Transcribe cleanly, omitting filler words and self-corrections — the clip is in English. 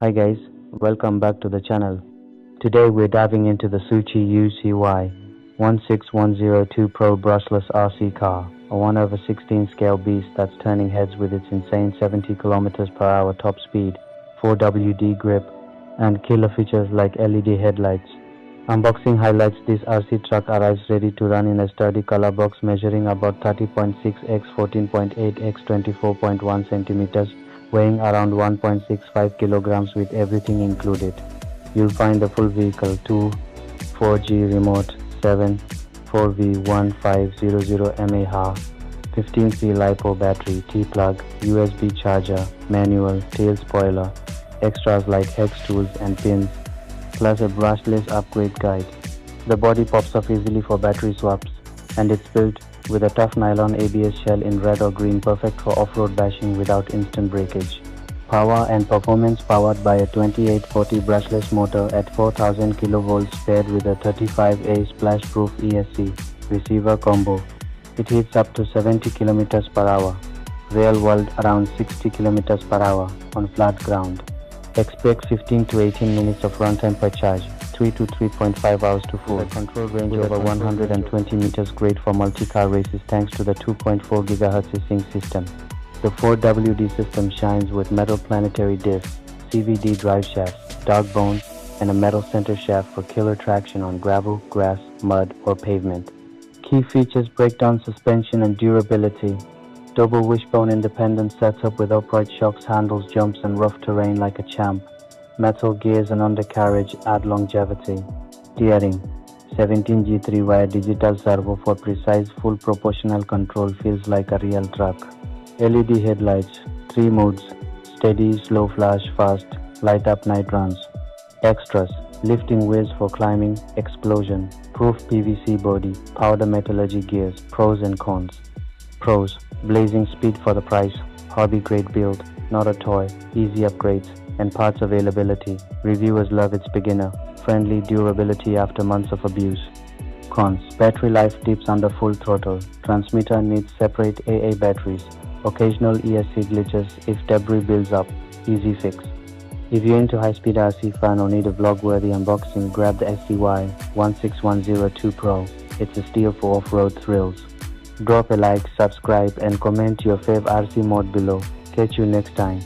Hi guys, welcome back to the channel. Today we're diving into the SUCHIYU SCY-16102 Pro Brushless RC car, a 1 over 16 scale beast that's turning heads with its insane 70 kilometers per hour top speed, 4WD grip, and killer features like LED headlights. Unboxing highlights: this RC truck arrives ready to run in a sturdy color box measuring about 30.6 x 14.8 x 24.1 centimeters, weighing around 1.65 kilograms with everything included. You'll find the full vehicle, 2 4G remote, 7 4V1500 mAh, 15C LiPo battery, T-plug, USB charger, manual, tail spoiler, extras like hex tools and pins, plus a brushless upgrade guide. The body pops off easily for battery swaps, and it's built with a tough nylon ABS shell in red or green, perfect for off-road bashing without instant breakage. Power and performance: powered by a 2840 brushless motor at 4000 kV paired with a 35A splash-proof ESC receiver combo. It hits up to 70 km per hour, real world around 60 km per hour on flat ground. Expect 15 to 18 minutes of runtime per charge, 3 to 3.5 hours to full. With a control range over 120 meters, great for multi-car races thanks to the 2.4 GHz sync system. The 4WD system shines with metal planetary discs, CVD drive shafts, dog bones, and a metal center shaft for killer traction on gravel, grass, mud, or pavement. Key features: breakdown suspension and durability. Double wishbone independent setup with upright shocks, handles, jumps, and rough terrain like a champ. Metal gears and undercarriage add longevity. Steering: 17G3 wire digital servo for precise full proportional control, feels like a real truck. LED headlights, 3 modes: steady, slow flash, fast, light up night runs. Extras: lifting wheels for climbing, explosion, proof PVC body, powder metallurgy gears. Pros and cons. Pros: blazing speed for the price, hobby grade build, not a toy, easy upgrades, and parts availability. Reviewers love its beginner friendly durability after months of abuse. Cons: battery life dips under full throttle, transmitter needs separate AA batteries, occasional ESC glitches if debris builds up, easy fix. If you're into high-speed RC fan or need a vlog-worthy unboxing, grab the SCY-16102 Pro. It's a steal for off-road thrills. Drop a like, subscribe, and comment your fave RC mod below. Catch you next time.